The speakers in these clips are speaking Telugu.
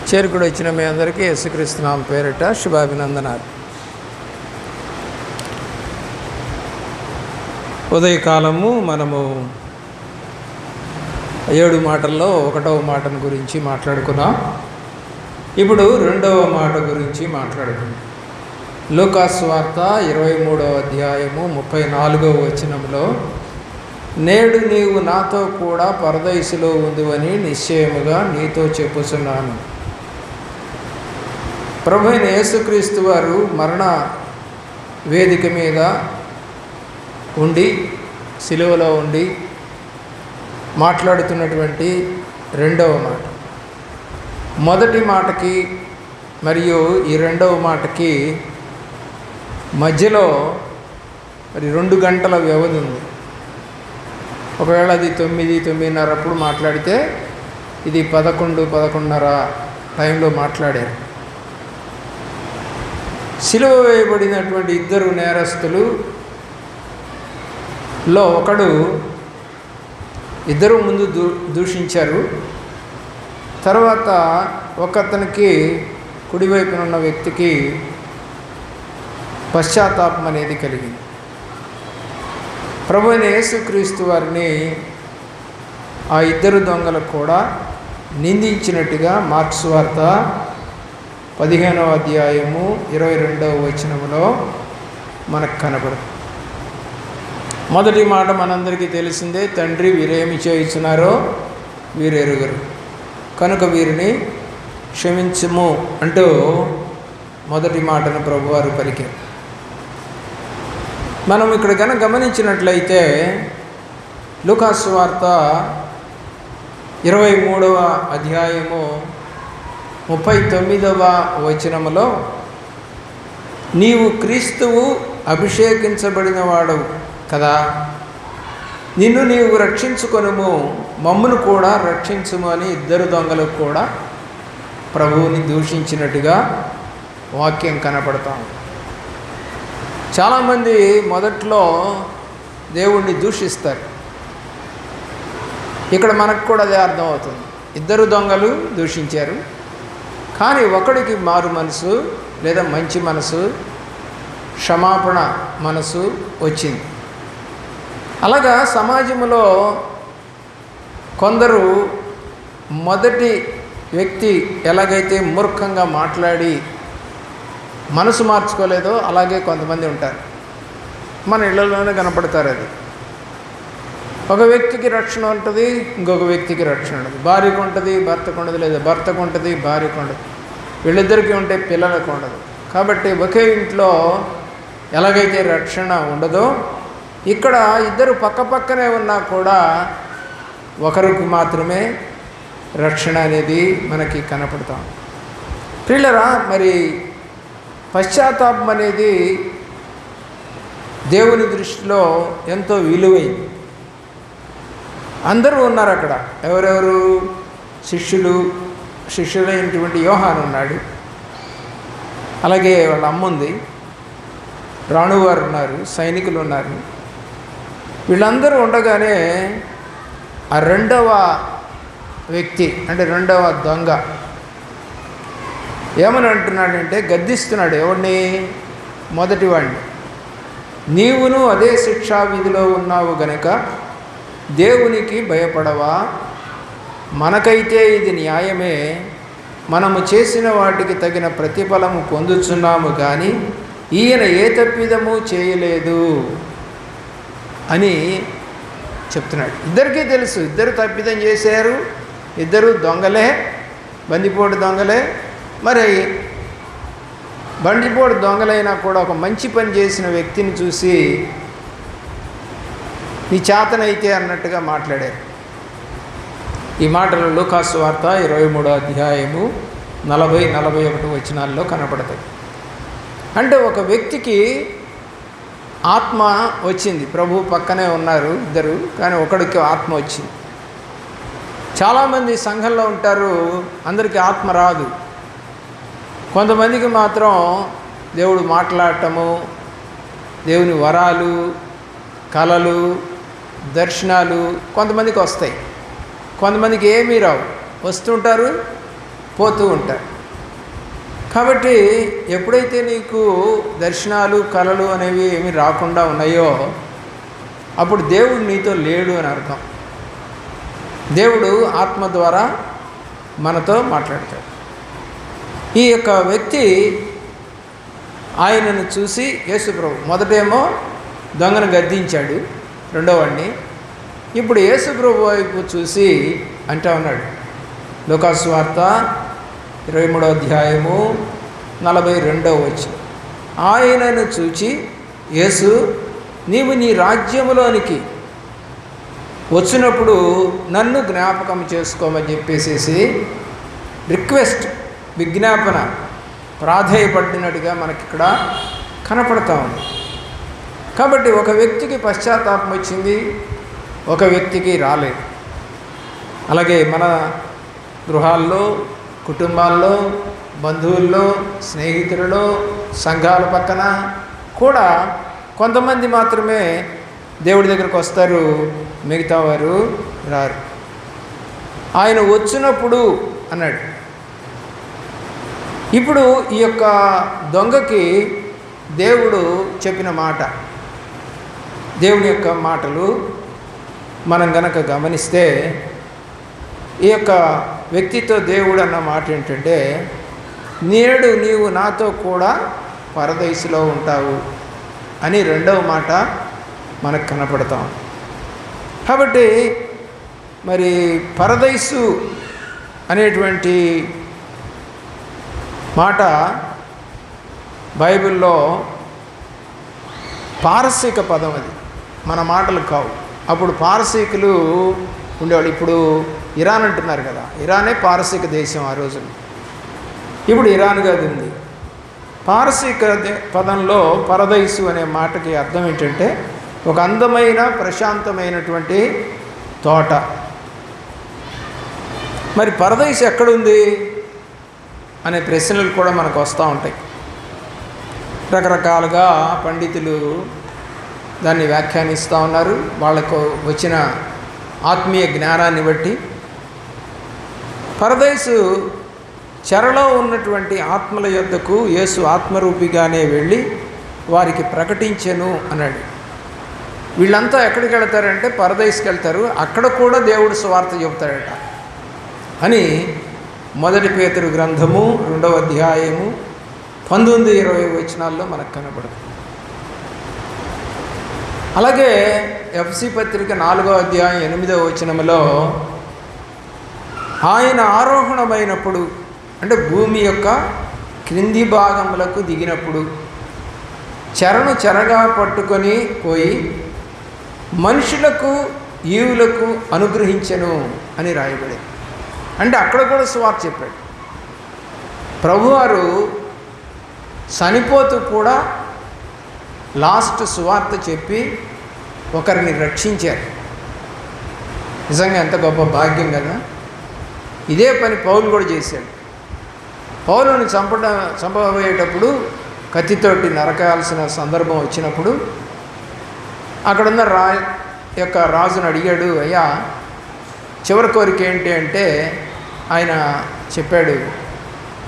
చేరుకుడు వచ్చిన మీ అందరికీ యేసుక్రీస్తు నామం పేరిట శుభాభినందనాలు. ఉదయకాలము మనము 7 మాటల్లో 1వ మాటను గురించి మాట్లాడుకున్నాం. ఇప్పుడు 2వ మాట గురించి మాట్లాడుకున్నాం. లూకాసు వార్త 23వ అధ్యాయము 34వ వచనంలో, నేడు నీవు నాతో కూడా పరదైసులో ఉందువని నిశ్చయముగా నీతో చెప్పుచున్నాను. ప్రభు అయిన యేసుక్రీస్తు వారు మరణ వేదిక మీద ఉండి, సిలువలో ఉండి మాట్లాడుతున్నటువంటి 2వ మాట. మొదటి మాటకి మరియు ఈ 2వ మాటకి మధ్యలో మరి 2 గంటల వ్యవధి ఉంది. ఒకవేళ అది 9-9:30 అప్పుడు మాట్లాడితే ఇది 11-11:30 టైంలో మాట్లాడారు. సిలువ వేయబడినటువంటి 2 నేరస్తులు లో ఒకడు, ఇద్దరు ముందు దూషించారు. తర్వాత ఒకతనికి కుడివైపున ఉన్న వ్యక్తికి పశ్చాత్తాపం అనేది కలిగింది. ప్రభు అయిన యేసుక్రీస్తు వారిని ఆ 2 దొంగలకు కూడా నిందించినట్టుగా మార్క్స్ వార్త 15వ అధ్యాయము 22వ వచనములో మనకు కనబడుతుంది. మొదటి మాట మనందరికీ తెలిసిందే, తండ్రి వీరేమి చేయుచున్నారో వీరెరుగరు కనుక వీరిని క్షమించుము అంటూ మొదటి మాటను ప్రభువారు పలికారు. మనం ఇక్కడ కనుక గమనించినట్లయితే లూకాసు వార్త 23వ అధ్యాయము 39వ వచనములో, నీవు క్రీస్తువు అభిషేకించబడిన వాడవు కదా, నిన్ను నీవు రక్షించుకొనుము, మమ్మును కూడా రక్షించుము అని 2 దొంగలకు కూడా ప్రభువుని దూషించినట్టుగా వాక్యం కనపడతాం. చాలామంది మొదట్లో దేవుణ్ణి దూషిస్తారు. ఇక్కడ మనకు కూడా అదే అర్థమవుతుంది. 2 దొంగలు దూషించారు, కానీ ఒకడికి మారు మనసు లేదా మంచి మనసు, క్షమాపణ మనసు వచ్చింది. అలాగా సమాజంలో కొందరు మొదటి వ్యక్తి ఎలాగైతే మూర్ఖంగా మాట్లాడి మనసు మార్చుకోలేదో అలాగే కొంతమంది ఉంటారు. మన ఇళ్లలోనే కనపడతారు. అది ఒక వ్యక్తికి రక్షణ ఉంటుంది, ఇంకొక వ్యక్తికి రక్షణ ఉండదు. భార్యకు ఉంటుంది, భర్తకు ఉండదు, లేదా భర్తకు ఉంటుంది, భార్యకు ఉండదు. వీళ్ళిద్దరికీ ఉంటే పిల్లలకు ఉండదు. కాబట్టి ఒకే ఇంట్లో ఎలాగైతే రక్షణ ఉండదో, ఇక్కడ 2 పక్కపక్కనే ఉన్నా కూడా ఒకరికి మాత్రమే రక్షణ అనేది మనకి కనపడతాం. ప్రియులరా, మరి పశ్చాత్తాపం అనేది దేవుని దృష్టిలో ఎంతో విలువైంది. అందరూ ఉన్నారు అక్కడ. ఎవరెవరు? శిష్యులైనటువంటి యోహాను ఉన్నాడు, అలాగే వాళ్ళ అమ్మ ఉంది, రాణువారు ఉన్నారు, సైనికులు ఉన్నారు. వీళ్ళందరూ ఉండగానే ఆ 2వ వ్యక్తి అంటే 2వ దొంగ ఏమని అంటున్నాడంటే, గద్దిస్తున్నాడు. ఎవడిని? మొదటి వాడిని. నీవును అదే శిక్షా విధిలో ఉన్నావు గనక దేవునికి భయపడవా? మనకైతే ఇది న్యాయమే, మనము చేసిన వాటికి తగిన ప్రతిఫలము పొందుతున్నాము, కానీ ఈయన ఏ తప్పిదము చేయలేదు అని చెప్తున్నాడు. ఇద్దరికీ తెలుసు, 2 తప్పిదం చేశారు, 2 దొంగలే, బందిపోటు దొంగలే. మరి బందిపోటు దొంగలైనా కూడా ఒక మంచి పని చేసిన వ్యక్తిని చూసి నీ చేతనైతే అన్నట్టుగా మాట్లాడారు. ఈ మాటలు లూకాసు వార్త 23వ అధ్యాయము 40-41 వచనాల్లో కనపడతాయి. అంటే ఒక వ్యక్తికి ఆత్మ వచ్చింది. ప్రభు పక్కనే ఉన్నారు 2, కానీ ఒకడికి ఆత్మ వచ్చింది. చాలామంది సంఘంలో ఉంటారు, అందరికీ ఆత్మ రాదు. కొంతమందికి మాత్రం దేవుడు మాట్లాడటము, దేవుని వరాలు, కళలు, దర్శనాలు కొంతమందికి వస్తాయి, కొంతమందికి ఏమీ రావు. వస్తుంటారు, పోతూ ఉంటారు. కాబట్టి ఎప్పుడైతే నీకు దర్శనాలు కళలు అనేవి ఏమి రాకుండా ఉన్నాయో అప్పుడు దేవుడు నీతో లేడు అని అర్థం. దేవుడు ఆత్మ ద్వారా మనతో మాట్లాడతాడు. ఈ యొక్క వ్యక్తి ఆయనను చూసి యేసుప్రభు మొదటేమో దొంగను గద్దించాడు, రెండోవాడిని. ఇప్పుడు యేసుప్రభు వైపు చూసి అంటా ఉన్నాడు. లూకాసు సువార్త 23వ అధ్యాయము 42వ వచనం. ఆయనను చూచి యేసు, నీవు నీ రాజ్యములోనికి వచ్చినప్పుడు నన్ను జ్ఞాపకం చేసుకోమని చెప్పేసేసి రిక్వెస్ట్, విజ్ఞాపన, ప్రాధేయపడినట్టుగా మనకిక్కడ కనపడతా ఉంది. కాబట్టి ఒక వ్యక్తికి పశ్చాత్తాపం వచ్చింది, ఒక వ్యక్తికి రాలేదు. అలాగే మన గృహాల్లో, కుటుంబాల్లో, బంధువుల్లో, స్నేహితులలో, సంఘాల పక్కన కూడా కొంతమంది మాత్రమే దేవుడి దగ్గరకు వస్తారు, మిగతా వారు రారు. ఆయన వచ్చినప్పుడు అన్నాడు. ఇప్పుడు ఈ యొక్క దొంగకి దేవుడు చెప్పిన మాట, దేవుని యొక్క మాటలు మనం గనక గమనిస్తే ఈ యొక్క వ్యక్తితో దేవుడు అన్న మాట ఏంటంటే, నేడు నీవు నాతో కూడా పరదైసులో ఉంటావు అని రెండవ మాట మనకు కనపడతాం. కాబట్టి మరి పరదైసు అనేటువంటి మాట బైబిల్లో పారసీక పదం, అది మన మాటలు కావు. అప్పుడు పారసీకులు ఉండేవాళ్ళు. ఇప్పుడు ఇరాన్ అంటున్నారు కదా, ఇరానే పారసీక దేశం ఆ రోజున. ఇప్పుడు ఇరాన్గా ఉంది. పారసీక పదంలో పరదైసు అనే మాటకి అర్థం ఏంటంటే ఒక అందమైన ప్రశాంతమైనటువంటి తోట. మరి పరదైసు ఎక్కడుంది అనే ప్రశ్నలు కూడా మనకు వస్తూ ఉంటాయి. రకరకాలుగా పండితులు దాన్ని వ్యాఖ్యానిస్తూ ఉన్నారు, వాళ్ళకు వచ్చిన ఆత్మీయ జ్ఞానాన్ని బట్టి. పరదైసు చెరలో ఉన్నటువంటి ఆత్మల యొద్దకు యేసు ఆత్మరూపిగానే వెళ్ళి వారికి ప్రకటించెను అన్నాడు. వీళ్ళంతా ఎక్కడికి వెళ్తారంటే పరదైసుకి వెళ్తారు, అక్కడ కూడా దేవుడు సువార్త చెబుతాడట అని 1 పేతురు గ్రంథము 2వ అధ్యాయము 19-20 వచనాల్లో మనకు కనబడుతుంది. అలాగే ఎఫ్సి పత్రిక 4వ అధ్యాయం 8వ వచనములో ఆయన ఆరోహణమైనప్పుడు అంటే భూమి యొక్క క్రింది భాగములకు దిగినప్పుడు చెరను చెరగా పట్టుకొని పోయి మనుషులకు ఈవులకు అనుగ్రహించెను అని రాయబడింది. అంటే అక్కడ కూడా సువార్త చెప్పాడు. ప్రభువారు చనిపోతూ కూడా లాస్ట్ సువార్త చెప్పి ఒకరిని రక్షించారు. నిజంగా ఎంత గొప్ప భాగ్యం కదా. ఇదే పని పౌలు కూడా చేశాడు. పౌలుని చంపబోయేటప్పుడు కత్తితోటి నరకాల్సిన సందర్భం వచ్చినప్పుడు అక్కడున్న యొక్క రాజును అడిగాడు, అయ్యా చివరి కోరిక ఏంటి అంటే ఆయన చెప్పాడు,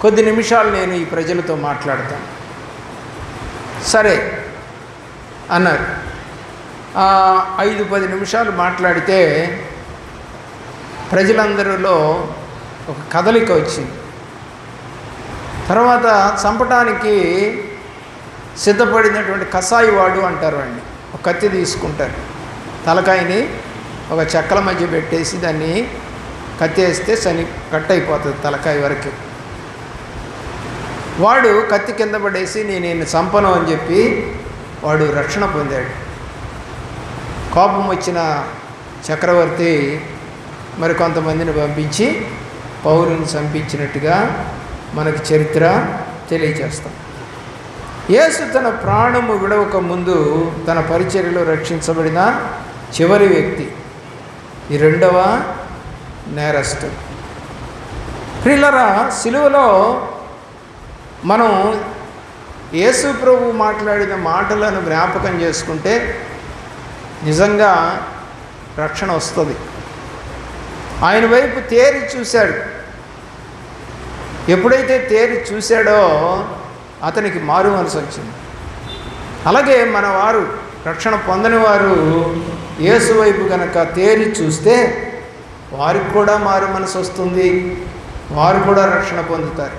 కొద్ది నిమిషాలు నేను ఈ ప్రజలతో మాట్లాడతాను. సరే అన్నారు. 5-10 నిమిషాలు మాట్లాడితే ప్రజలందరిలో ఒక కదలిక వచ్చింది. తర్వాత చంపటానికి సిద్ధపడినటువంటి కసాయి వాడు అంటారు అండి, ఒక కత్తి తీసుకుంటారు, తలకాయని ఒక చెక్కల మధ్య పెట్టేసి దాన్ని కత్తేస్తే కట్ అయిపోతుంది తలకాయ వరకు. వాడు కత్తి కింద పడేసి నేను చంపను అని చెప్పి వాడు రక్షణ పొందాడు. కోపం వచ్చిన చక్రవర్తి మరి కొంతమందిని పంపించి పౌరుని చంపించినట్టుగా మనకి చరిత్ర తెలియజేస్తాం. యేసు తన ప్రాణము విడవక ముందు తన పరిచర్యలో రక్షించబడిన చివరి వ్యక్తి, ఈ రెండవ నేరస్తుడు. ప్రియులారా, సిలువలో మనం యేసు ప్రభు మాట్లాడిన మాటలను జ్ఞాపకం చేసుకుంటే నిజంగా రక్షణ వస్తుంది. ఆయన వైపు తేరి చూశాడు. ఎప్పుడైతే తేరి చూశాడో అతనికి మారు మనసు వచ్చింది. అలాగే మన వారు రక్షణ పొందని వారు యేసు వైపు కనుక తేరి చూస్తే వారికి కూడా మారు మనసు వస్తుంది, వారు కూడా రక్షణ పొందుతారు.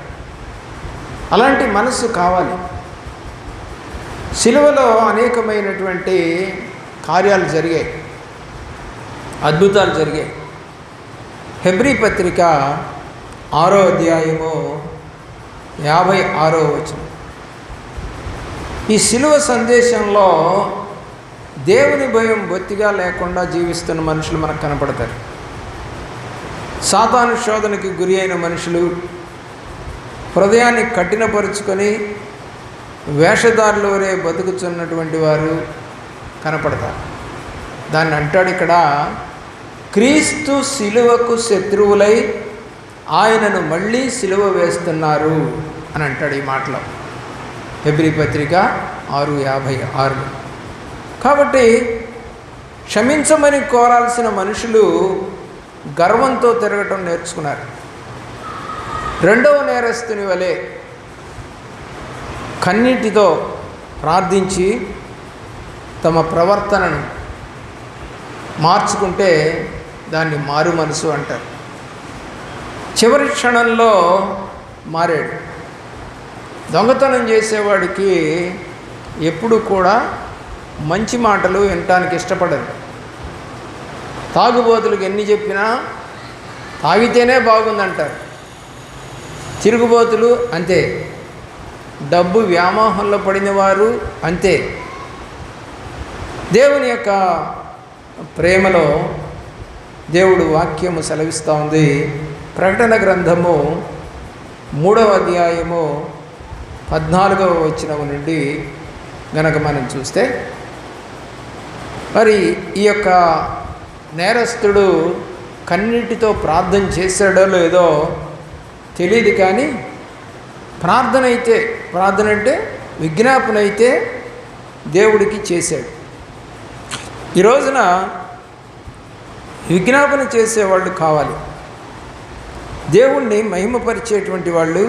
అలాంటి మనసు కావాలి. సిలువలో అనేకమైనటువంటి కార్యాలు జరిగాయి, అద్భుతాలు జరిగాయి. హెబ్రీ పత్రిక 6వ అధ్యాయము 56వ వచనం. ఈ సిలువ సందేశంలో దేవుని భయం బొత్తిగా లేకుండా జీవిస్తున్న మనుషులు మనకు కనపడతారు. సాతాను శోధనకి గురి అయిన మనుషులు, హృదయాన్ని కఠినపరుచుకొని వేషధారులు వరే బతుకుతున్నటువంటి వారు కనపడతారు. దాన్ని అంటాడు ఇక్కడ, క్రీస్తు సిలువకు శత్రువులై ఆయనను మళ్ళీ సిలువ వేస్తున్నారు అని అంటాడు ఈ మాటలో, హెబ్రీ పత్రిక 6:56. కాబట్టి క్షమించమని కోరాల్సిన మనుషులు గర్వంతో తిరగటం నేర్చుకున్నారు. రెండవ నేరస్తుని వలె కన్నీటితో ప్రార్థించి తమ ప్రవర్తనను మార్చుకుంటే దాన్ని మారు మనసు అంటారు. చివరి క్షణంలో మారాడు. దొంగతనం చేసేవాడికి ఎప్పుడు కూడా మంచి మాటలు వినటానికి ఇష్టపడదు. తాగుబోతులకు ఎన్ని చెప్పినా తాగితేనే బాగుందంటారు. తిరుగుబోతులు అంతే, డబ్బు వ్యామోహంలో పడిన వారు అంతే. దేవుని యొక్క ప్రేమలో దేవుడు వాక్యము సెలవిస్తూ ఉంది. ప్రకటన గ్రంథము 3వ అధ్యాయము 14వ వచనం నుండి గనక మనం చూస్తే, మరి ఈ యొక్క నేరస్తుడు కన్నీటితో ప్రార్థన చేశాడో లేదో తెలియదు, కానీ ప్రార్థన అంటే విజ్ఞాపన అయితే దేవుడికి చేశాడు. ఈ రోజున విజ్ఞాపన చేసేవాళ్ళు కావాలి, దేవుణ్ణి మహిమపరిచేటువంటి వాళ్ళు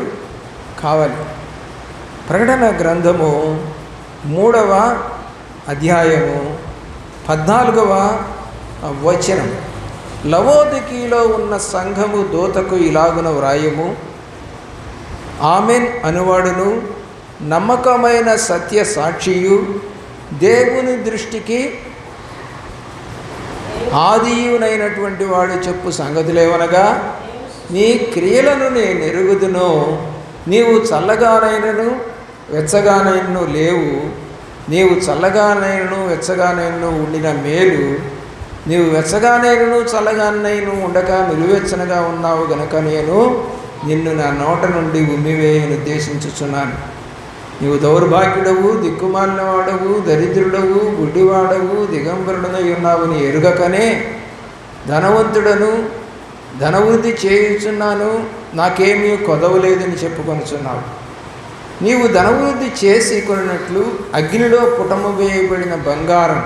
కావాలి. ప్రకటన గ్రంథము 3వ అధ్యాయము 14వ వచనం, లవోదికీలో ఉన్న సంఘము దూతకు ఇలాగున వ్రాయము, ఆమెన్ అనువాడును నమ్మకమైన సత్య సాక్షియు దేవుని దృష్టికి ఆదియునైనటువంటి వాడు చెప్పు సంగతులేవనగా, నీ క్రియలను నేను ఎరుగుదును, నీవు చల్లగానైనను వెచ్చగానైనను లేవు, నీవు చల్లగానైనను వెచ్చగానైనను ఉండిన మేలు, నీవు వెచ్చగానైనను చల్లగానైనను ఉండక నిలువెచ్చనగా ఉన్నావు గనుక నేను నిన్ను నా నోట నుండి ఉమ్మివేయని ఉద్దేశించుచున్నాను. నీవు దౌర్భాగ్యుడవు, దిక్కుమాలినవాడవు, దరిద్రుడవు, గుడ్డివాడవు, దిగంబరుడనై ఉన్నావు ఎరుగకనే ధనవంతుడను ధనవృద్ధి చేయుచున్నాను, నాకేమీ కొదవలేదని చెప్పుకొనుచున్నావు. నీవు ధనవృద్ధి చేసి కొనినట్లు అగ్నిలో పుటము వేయబడిన బంగారం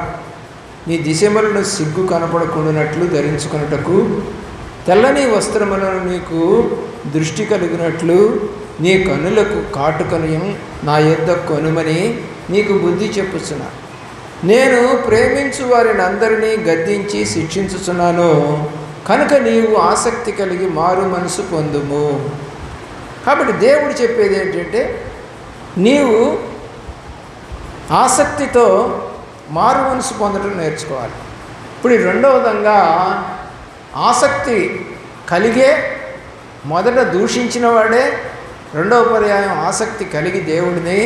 నీ దిశములను సిగ్గు కనపడకుండానట్లు ధరించుకున్నటకు, తెల్లని వస్త్రములను నీకు దృష్టి కలిగినట్లు నీ కన్నులకు కాటుకను నా యొద్ద కొనుమని నీకు బుద్ధి చెప్పుచున్నా. నేను ప్రేమించు వారిని అందరినీ గద్దించి శిక్షించుచున్నాను కనుక నీవు ఆసక్తి కలిగి మారు మనసు పొందుము. కాబట్టి దేవుడు చెప్పేది ఏంటంటే, నీవు ఆసక్తితో మారు మనసు పొందడం నేర్చుకోవాలి. ఇప్పుడు ఈ రెండవ విధంగా ఆసక్తి కలిగే, మొదట దూషించిన వాడే రెండవ పర్యాయం ఆసక్తి కలిగి దేవుడిని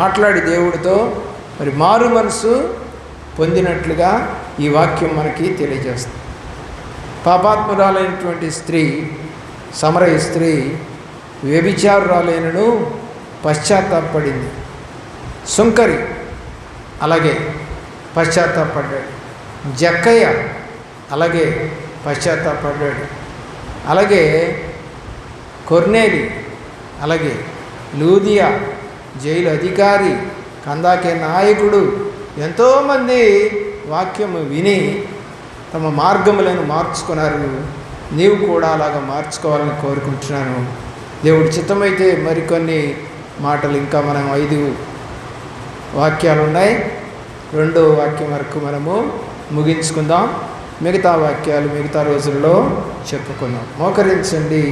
మాట్లాడి దేవుడితో మరి మారు మనసు పొందినట్లుగా ఈ వాక్యం మనకి తెలియజేస్తుంది. పాపాత్మురాలైనటువంటి స్త్రీ, సమరయ స్త్రీ వ్యభిచారురాలైనను పశ్చాత్తాపడింది. సుంకరి అలాగే పశ్చాత్తాపడ్డాడు. జక్కయ్య అలాగే పశ్చాత్తాపడ్డాడు. అలాగే కొర్నేలి, అలాగే లూదియా జైలు అధికారి, కందాకే నాయకుడు, ఎంతోమంది వాక్యము విని తమ మార్గములను మార్చుకున్నారు. నీవు కూడా అలాగా మార్చుకోవాలని కోరుకుంటున్నాను. దేవుడి చిత్తమైతే మరికొన్ని మాటలు ఇంకా మనం 5 వాక్యాలు ఉన్నాయి. 2వ వాక్యం వరకు మనము ముగించుకుందాం. మిగతా వాక్యాలు మిగతా రోజుల్లో చెప్పుకుందాం. మోకరించండి.